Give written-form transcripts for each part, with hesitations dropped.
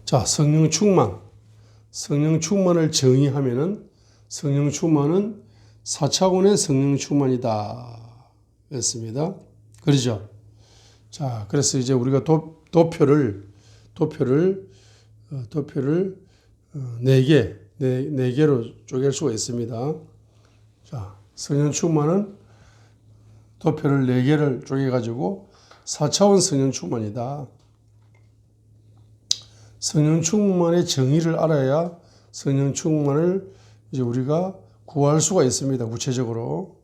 자, 성령 충만. 성령 충만을 정의하면은 성령 충만은 4차원의 성령 충만이다. 했습니다. 그러죠? 자, 그래서 이제 우리가 도표를 4개로 쪼갤 수가 있습니다. 자, 성령 충만은 도표를 4개를 쪼개가지고 4차원 성령 충만이다. 성령 충만의 정의를 알아야 성령 충만을 이제 우리가 구할 수가 있습니다. 구체적으로.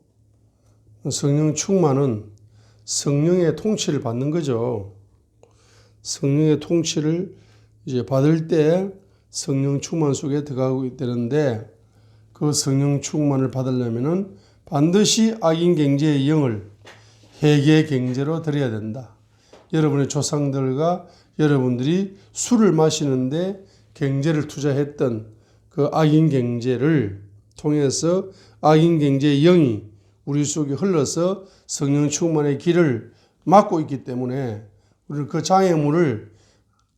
성령 충만은 성령의 통치를 받는 거죠. 성령의 통치를 이제 받을 때 성령 충만 속에 들어가고 되는데 그 성령 충만을 받으려면은 반드시 악인 경제의 영을 회개 경제로 드려야 된다. 여러분의 조상들과 여러분들이 술을 마시는데 경제를 투자했던 그 악인 경제를 통해서 악인 경제의 영이 우리 속에 흘러서 성령 충만의 길을 막고 있기 때문에 우리는 그 장애물을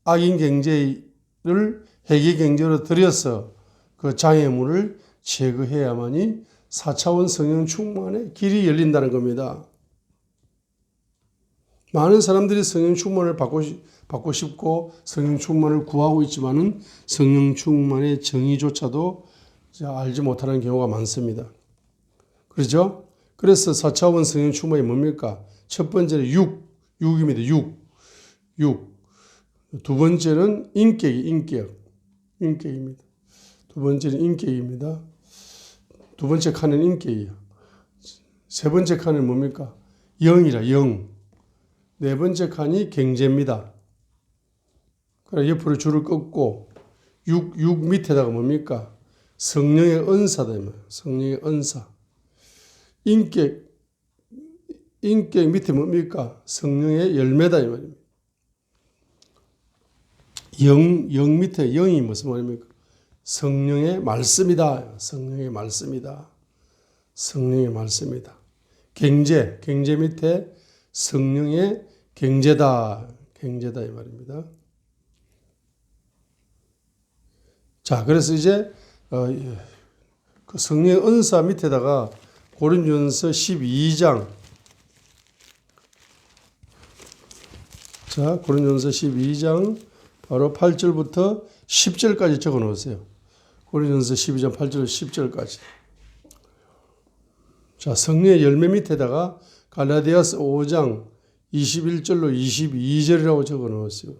악인 경제를 회개 경제로 들여서 그 장애물을 제거해야만이 4차원 성령 충만의 길이 열린다는 겁니다. 많은 사람들이 성령 충만을 받고 싶고 성령 충만을 구하고 있지만은 성령 충만의 정의조차도 알지 못하는 경우가 많습니다. 그렇죠? 그래서 4차원 성령 충만이 뭡니까? 첫 번째는 6입니다. 6. 두 번째는 인격입니다. 두 번째는 인격입니다. 두 번째 칸은 인격이에요. 세 번째 칸은 뭡니까? 영이라, 영. 네 번째 칸이 경제입니다. 그래 옆으로 줄을 긋고 6 밑에다가 뭡니까? 성령의 은사다. 성령의 은사. 인격 밑에 뭡니까? 성령의 열매다. 이 말입니다. 영 밑에 영이 무슨 말입니까? 성령의 말씀이다. 성령의 말씀이다. 성령의 말씀이다. 경제 밑에 성령의 경제다 이 말입니다. 자, 그래서 이제 그 성령의 은사 밑에다가 고린도전서 12장. 자, 고린도전서 12장 바로 8절부터 10절까지 적어 놓으세요. 고린도전서 12장 8절 10절까지. 자, 성령의 열매 밑에다가 갈라디아서 5장 21절로 22절이라고 적어 놓았어요.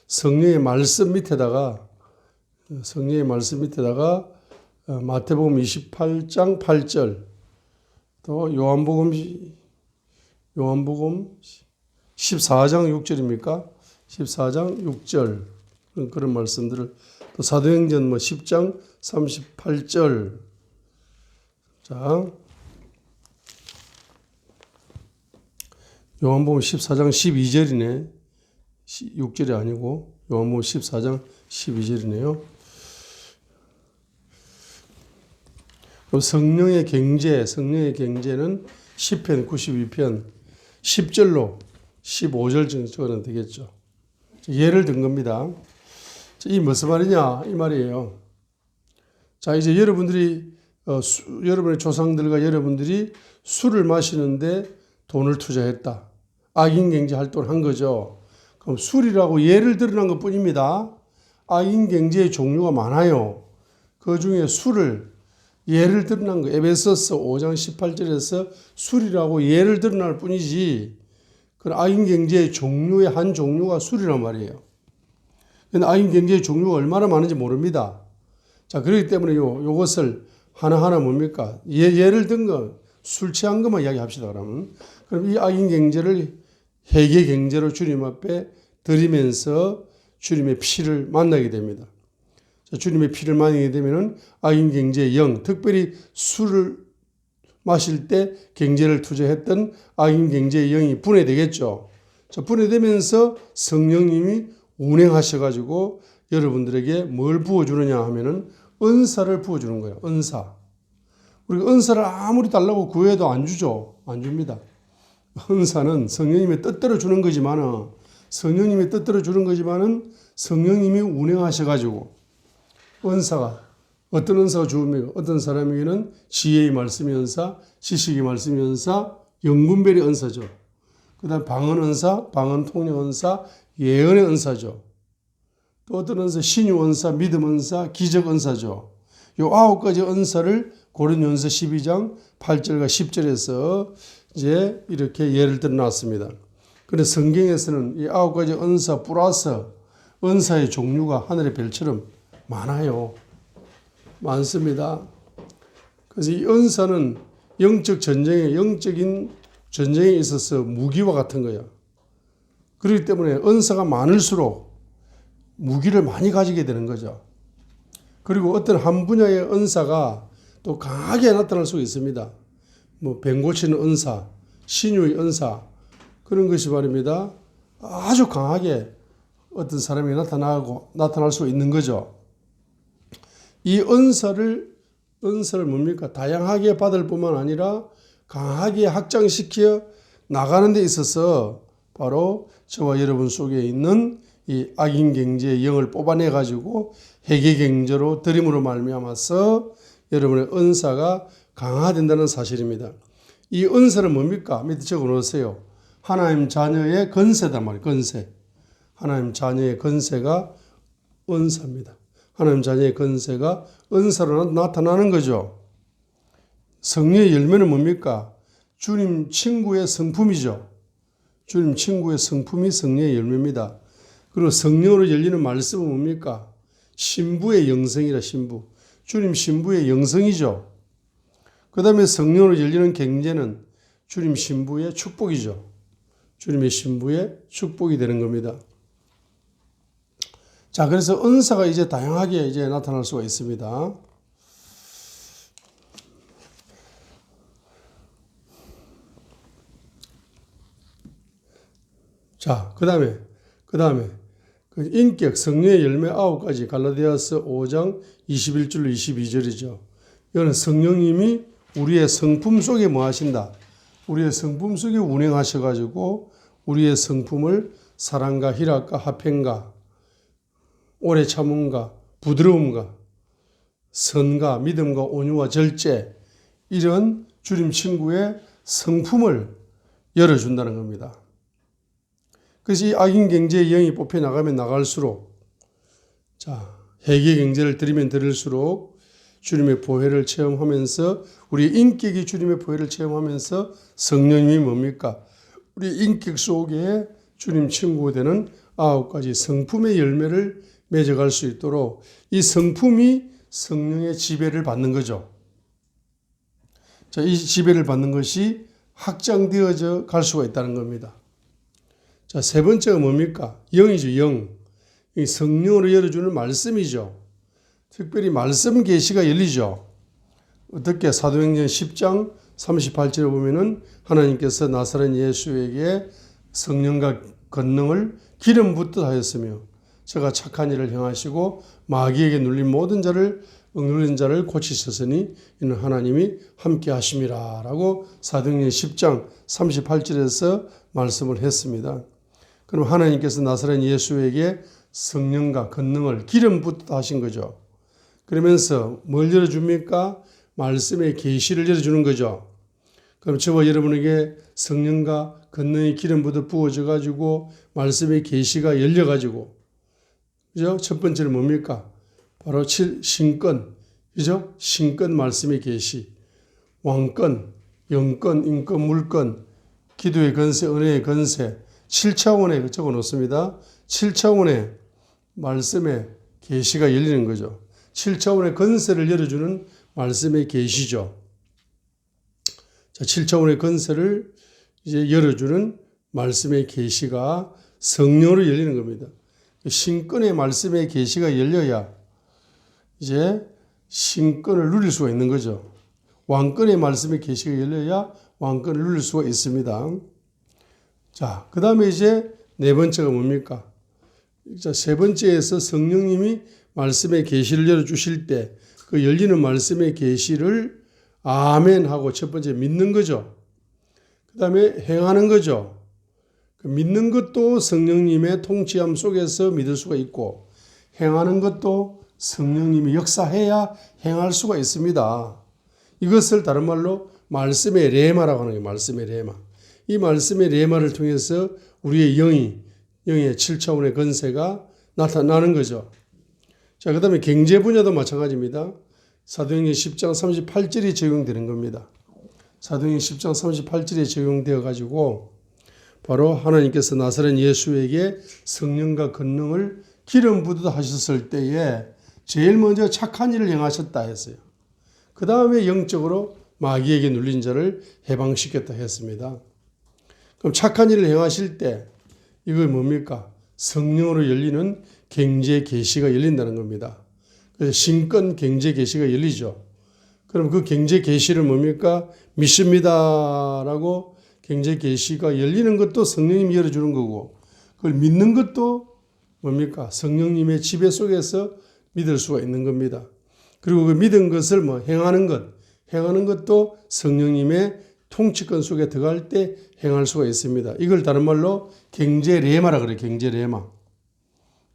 성령의 말씀 밑에다가 마태복음 28장 8절, 또 요한복음 14장 6절입니까? 14장 6절 그런 말씀들을, 또 사도행전 10장 38절. 자, 요한복음 14장 12절이네. 6절이 아니고 요한복음 14장 12절이네요. 성령의 경제는 시편 92편 10절로 15절 정도 적어도 되겠죠. 예를 든 겁니다. 이 무슨 말이냐 이 말이에요. 자, 이제 여러분들이 여러분의 조상들과 여러분들이 술을 마시는데 돈을 투자했다. 악인 경제 활동을 한 거죠. 그럼 술이라고 예를 들어난 것 뿐입니다. 악인 경제의 종류가 많아요. 그 중에 술을 예를 들어난 거, 에베소서 5장 18절에서 술이라고 예를 들어날 뿐이지, 그 악인 경제의 종류의 한 종류가 술이란 말이에요. 근데 악인 경제의 종류가 얼마나 많은지 모릅니다. 자, 그렇기 때문에 요것을 하나하나 뭡니까? 예를 든 거, 술 취한 것만 이야기합시다, 그러면. 그럼 이 악인 경제를 회개 경제로 주님 앞에 드리면서 주님의 피를 만나게 됩니다. 자, 주님의 피를 만나게 되면은 악인 경제의 영, 특별히 술을 마실 때 경제를 투자했던 악인 경제의 영이 분해되겠죠. 자, 분해되면서 성령님이 운행하셔가지고 여러분들에게 뭘 부어주느냐 하면은 은사를 부어주는 거예요. 은사. 우리가 은사를 아무리 달라고 구해도 안 주죠. 안 줍니다. 은사는 성령님의 뜻대로 주는 거지만은 성령님이 운행하셔가지고 은사가 어떤 은사가 주옵니까? 어떤 사람에게는 지혜의 말씀의 은사, 지식의 말씀의 은사, 영분별의 은사죠. 그 다음 방언 은사, 방언 통역 은사, 예언의 은사죠. 또 어떤 은사, 신유 은사, 믿음 은사, 기적 은사죠. 요 9가지 은사를 고린도전서 12장 8절과 10절에서 이제 이렇게 예를 들어 놨습니다. 그런데 성경에서는 이 9가지 은사 플러스 은사의 종류가 하늘의 별처럼 많아요. 많습니다. 그래서 이 은사는 영적인 전쟁에 있어서 무기와 같은 거예요. 그렇기 때문에 은사가 많을수록 무기를 많이 가지게 되는 거죠. 그리고 어떤 한 분야의 은사가 또 강하게 나타날 수가 있습니다. 뭐 병 고치는 은사, 신유의 은사 그런 것이 말입니다. 아주 강하게 어떤 사람이 나타날 수 있는 거죠. 이 은사를 뭡니까? 다양하게 받을 뿐만 아니라 강하게 확장시켜 나가는 데 있어서 바로 저와 여러분 속에 있는 이 악인경제의 영을 뽑아내 가지고 회개경제로 드림으로 말미암아서 여러분의 은사가 강화된다는 사실입니다. 이 은사는 뭡니까? 밑에 적어 놓으세요. 하나님 자녀의 건세단 말이에요. 건세. 하나님 자녀의 건세가 은사입니다. 하나님 자녀의 건세가 은사로 나타나는 거죠. 성령의 열매는 뭡니까? 주님 친구의 성품이죠. 주님 친구의 성품이 성령의 열매입니다. 그리고 성령으로 열리는 말씀은 뭡니까? 신부의 영성이라 신부. 주님 신부의 영성이죠. 그 다음에 성령으로 열리는 경제는 주님 신부의 축복이죠. 주님의 신부의 축복이 되는 겁니다. 자, 그래서 은사가 이제 다양하게 이제 나타날 수가 있습니다. 자, 그 다음에 그 인격, 성령의 열매 9가지 갈라디아서 5장 21절로 22절이죠. 이거는 성령님이 우리의 성품 속에 뭐 하신다? 우리의 성품 속에 운행하셔가지고 우리의 성품을 사랑과 희락과 화평과 오래 참음과 부드러움과 선과 믿음과 온유와 절제 이런 주님 친구의 성품을 열어준다는 겁니다. 그래서 이 악인 경제의 영이 뽑혀 나가면 나갈수록 회개 경제를 드리면 드릴수록 주님의 보혜를 체험하면서 우리 인격이 주님의 보혜를 체험하면서 성령님이 뭡니까? 우리 인격 속에 주님 친구가 되는 9가지 성품의 열매를 맺어갈 수 있도록 이 성품이 성령의 지배를 받는 거죠. 자, 이 지배를 받는 것이 확장되어져 갈 수가 있다는 겁니다. 자, 세 번째가 뭡니까? 영이죠, 영. 이 성령으로 열어주는 말씀이죠. 특별히 말씀 계시가 열리죠. 어떻게? 사도행전 10장 38절에 보면은 하나님께서 나사렛 예수에게 성령과 권능을 기름 붓듯 하였으며 저가 착한 일을 행하시고 마귀에게 눌린 모든 자를 억눌린 자를 고치셨으니 이는 하나님이 함께 하심이라 라고 사도행전 10장 38절에서 말씀을 했습니다. 그럼 하나님께서 나사렛 예수에게 성령과 권능을 기름 붓듯 하신 거죠. 그러면서 뭘 열어줍니까? 말씀의 계시를 열어주는 거죠. 그럼 저와 여러분에게 성령과 권능의 기름 붓듯 부어져 가지고 말씀의 계시가 열려 가지고 그죠? 첫 번째는 뭡니까? 바로 신권, 그죠? 신권 말씀의 계시, 왕권, 영권, 인권, 물권, 기도의 권세, 은혜의 권세, 7차원에 적어 놓습니다. 7차원의 말씀의 계시가 열리는 거죠. 7차원의 권세를 열어주는 말씀의 계시죠. 자, 7차원의 권세를 이제 열어주는 말씀의 계시가 성령으로 열리는 겁니다. 신권의 말씀의 계시가 열려야 이제 신권을 누릴 수가 있는 거죠. 왕권의 말씀의 계시가 열려야 왕권을 누릴 수가 있습니다. 자, 그 다음에 이제 네 번째가 뭡니까? 자, 세 번째에서 성령님이 말씀의 계시를 열어주실 때 그 열리는 말씀의 계시를 아멘 하고 첫 번째 믿는 거죠. 그 다음에 행하는 거죠. 믿는 것도 성령님의 통치함 속에서 믿을 수가 있고 행하는 것도 성령님이 역사해야 행할 수가 있습니다. 이것을 다른 말로 말씀의 레마라고 하는 거예요. 말씀의 레마. 이 말씀의 레마를 통해서 우리의 영의 7차원의 건세가 나타나는 거죠. 자, 그 다음에 경제 분야도 마찬가지입니다. 사도행전 10장 38절이 적용되는 겁니다. 사도행전 10장 38절에 적용되어 가지고 바로 하나님께서 나사렛 예수에게 성령과 권능을 기름 부듯 하셨을 때에 제일 먼저 착한 일을 행하셨다 했어요. 그 다음에 영적으로 마귀에게 눌린 자를 해방시켰다 했습니다. 그럼 착한 일을 행하실 때 이거 뭡니까? 성령으로 열리는 경제 계시가 열린다는 겁니다. 그래서 신권 경제 계시가 열리죠. 그럼 그 경제 계시를 뭡니까? 믿습니다라고 경제 계시가 열리는 것도 성령님이 열어주는 거고 그걸 믿는 것도 뭡니까? 성령님의 지배 속에서 믿을 수가 있는 겁니다. 그리고 그 믿은 것을 행하는 것도 성령님의 통치권 속에 들어갈 때 행할 수가 있습니다. 이걸 다른 말로 경제 레마라 그래요. 경제 레마.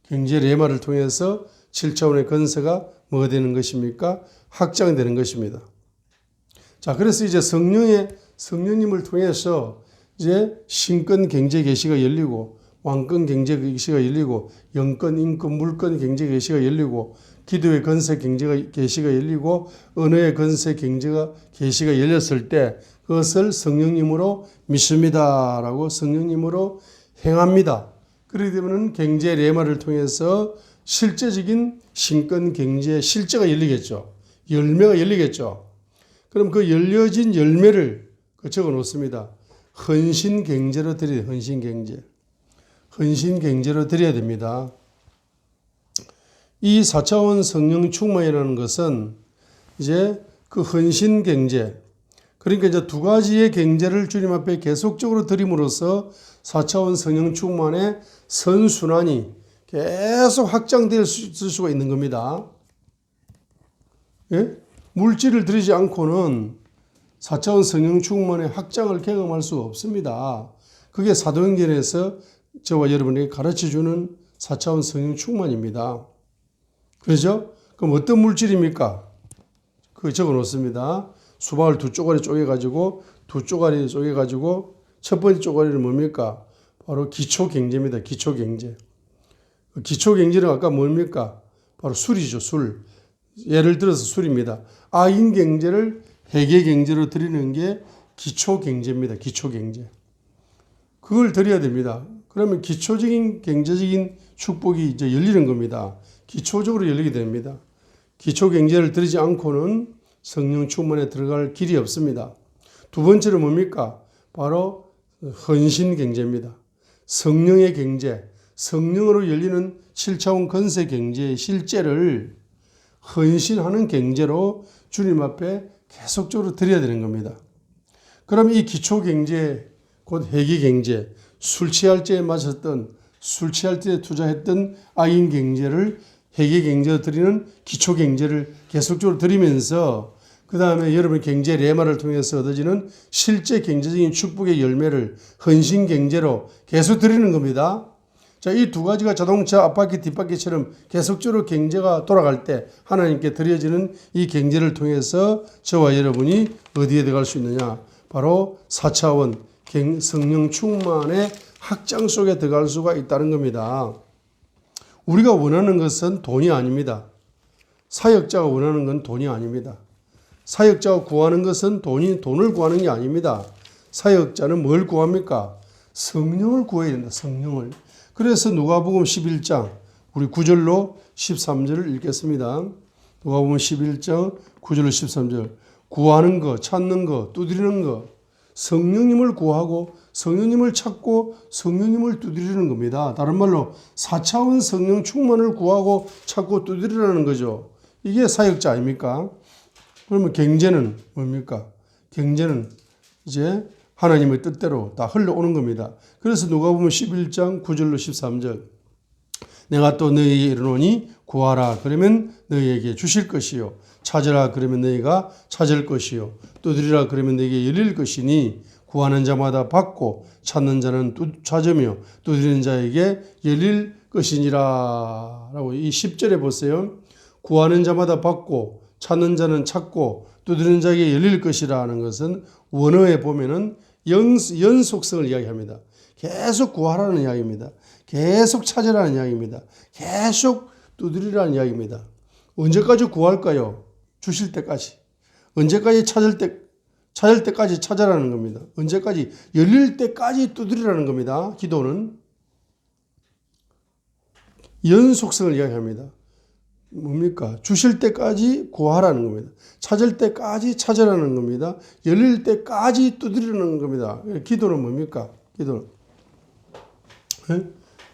경제 레마를 통해서 7차원의 건세가 뭐가 되는 것입니까? 확장되는 것입니다. 자, 그래서 이제 성령님을 통해서 이제 신권 경제 계시가 열리고 왕권 경제 계시가 열리고 영권, 인권, 물권 경제 계시가 열리고 기도의 건세 경제 계시가 열리고 언어의 건세 경제 계시가 열렸을 때 그것을 성령님으로 믿습니다라고 성령님으로 행합니다. 그렇게 되면 경제 레마를 통해서 실제적인 신권 경제 실제가 열리겠죠. 열매가 열리겠죠. 그럼 그 열려진 열매를 적어 놓습니다. 헌신 경제로 드려야 돼요. 헌신 경제. 헌신 경제로 드려야 됩니다. 이 4차원 성령 충만이라는 것은 이제 그 헌신 경제, 그러니까 이제 두 가지의 경제를 주님 앞에 계속적으로 드림으로써 4차원 성령 충만의 선순환이 계속 확장될 수가 있는 겁니다. 예? 물질을 드리지 않고는 4차원 성령 충만의 확장을 경험할 수가 없습니다. 그게 사도행전에서 저와 여러분에게 가르쳐주는 4차원 성령 충만입니다. 그렇죠? 그럼 어떤 물질입니까? 그 적어 놓습니다. 수박을 두 쪼가리 쪼개가지고 첫 번째 쪼가리는 뭡니까? 바로 기초경제입니다. 기초경제. 기초경제는 아까 뭡니까? 바로 술이죠. 술. 예를 들어서 술입니다. 악인경제를 회계경제로 드리는 게 기초경제입니다. 기초경제. 그걸 드려야 됩니다. 그러면 기초적인 경제적인 축복이 이제 열리는 겁니다. 기초적으로 열리게 됩니다. 기초경제를 드리지 않고는 성령 충만에 들어갈 길이 없습니다. 두 번째는 뭡니까? 바로 헌신경제입니다. 성령의 경제, 성령으로 열리는 7차원 건세 경제의 실제를 헌신하는 경제로 주님 앞에 계속적으로 드려야 되는 겁니다. 그럼 이 기초경제, 곧 회계경제, 술 취할 때에 마셨던, 술 취할 때 투자했던 악인경제를 회계경제로 드리는 기초경제를 계속적으로 드리면서 그 다음에 여러분 경제 레마를 통해서 얻어지는 실제 경제적인 축복의 열매를 헌신경제로 계속 드리는 겁니다. 자, 이 두 가지가 자동차 앞바퀴 뒷바퀴처럼 계속적으로 경제가 돌아갈 때 하나님께 드려지는 이 경제를 통해서 저와 여러분이 어디에 들어갈 수 있느냐? 바로 4차원 성령 충만의 확장 속에 들어갈 수가 있다는 겁니다. 우리가 원하는 것은 돈이 아닙니다. 사역자가 원하는 건 돈이 아닙니다. 사역자가 구하는 것은 돈을 구하는 게 아닙니다. 사역자는 뭘 구합니까? 성령을 구해야 된다. 성령을. 그래서 누가복음 11장 우리 9절로 13절을 읽겠습니다. 누가복음 11장 9절로 13절. 구하는 거, 찾는 거, 두드리는 거. 성령님을 구하고 성령님을 찾고 성령님을 두드리는 겁니다. 다른 말로 4차원 성령 충만을 구하고 찾고 두드리라는 거죠. 이게 사역자 아닙니까? 그러면 경제는 뭡니까? 경제는 이제 하나님의 뜻대로 다 흘러오는 겁니다. 그래서 누가복음 11장 9절로 13절. 내가 또 너희에게 이르노니 구하라 그러면 너희에게 주실 것이요 찾으라 그러면 너희가 찾을 것이요 두드리라 그러면 너희에게 열릴 것이니 구하는 자마다 받고 찾는 자는 찾으며 두드리는 자에게 열릴 것이니라. 라고 이 10절에 보세요. 구하는 자마다 받고 찾는 자는 찾고 두드리는 자에게 열릴 것이라는 것은 원어에 보면은 연속성을 이야기합니다. 계속 구하라는 이야기입니다. 계속 찾으라는 이야기입니다. 계속 두드리라는 이야기입니다. 언제까지 구할까요? 주실 때까지. 언제까지 찾을 때까지 찾아라는 겁니다. 언제까지? 열릴 때까지 두드리라는 겁니다. 기도는 연속성을 이야기합니다. 뭡니까? 주실 때까지 구하라는 겁니다. 찾을 때까지 찾으라는 겁니다. 열릴 때까지 두드리라는 겁니다. 기도는 뭡니까? 기도는. 네?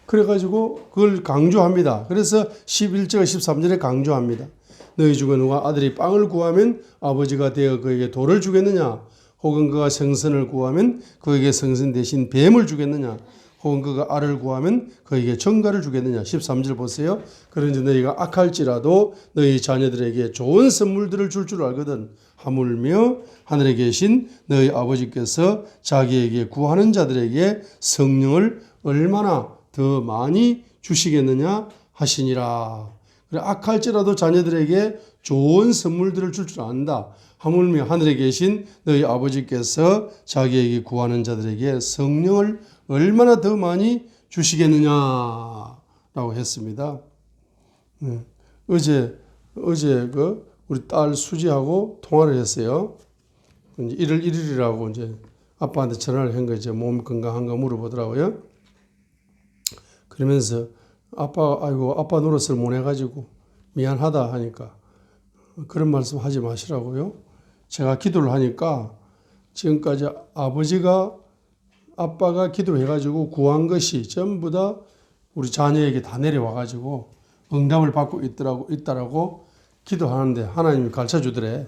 그래가지고 그걸 강조합니다. 그래서 11절, 13절에 강조합니다. 너희 중에 누가 아들이 빵을 구하면 아버지가 되어 그에게 돌을 주겠느냐? 혹은 그가 생선을 구하면 그에게 생선 대신 뱀을 주겠느냐? 혹은 그가 알을 구하면 그에게 정갈을 주겠느냐. 13절 보세요. 그런지 너희가 악할지라도 너희 자녀들에게 좋은 선물들을 줄 알거든. 하물며 하늘에 계신 너희 아버지께서 자기에게 구하는 자들에게 성령을 얼마나 더 많이 주시겠느냐 하시니라. 그래, 악할지라도 자녀들에게 좋은 선물들을 줄 안다. 하물며 하늘에 계신 너희 아버지께서 자기에게 구하는 자들에게 성령을 얼마나 더 많이 주시겠느냐라고 했습니다. 어제 우리 딸 수지하고 통화를 했어요. 이제 1월 1일이라고 이제 아빠한테 전화를 한 거죠. 몸 건강한가 물어보더라고요. 그러면서 아빠 노릇을 못 해가지고 미안하다 하니까 그런 말씀 하지 마시라고요. 제가 기도를 하니까 지금까지 아빠가 기도해가지고 구한 것이 전부 다 우리 자녀에게 다 내려와가지고 응답을 받고 있다라고 기도하는데 하나님이 가르쳐 주더래.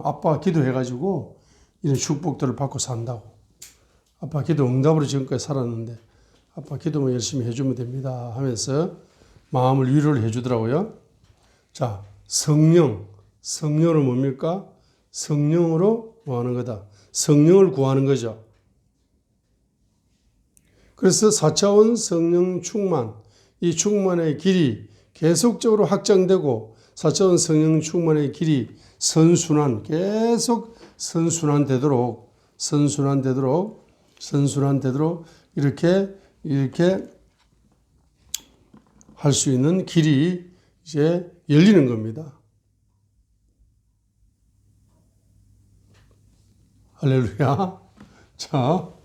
아빠가 기도해가지고 이런 축복들을 받고 산다고. 아빠 기도 응답으로 지금까지 살았는데 아빠 기도만 열심히 해주면 됩니다 하면서 마음을 위로를 해주더라고요. 자, 성령은 뭡니까? 성령으로 뭐 하는 거다? 성령을 구하는 거죠. 그래서 4차원 성령 충만, 이 충만의 길이 계속적으로 확장되고 4차원 성령 충만의 길이 계속 선순환되도록 이렇게 할 수 있는 길이 이제 열리는 겁니다. 할렐루야. 자.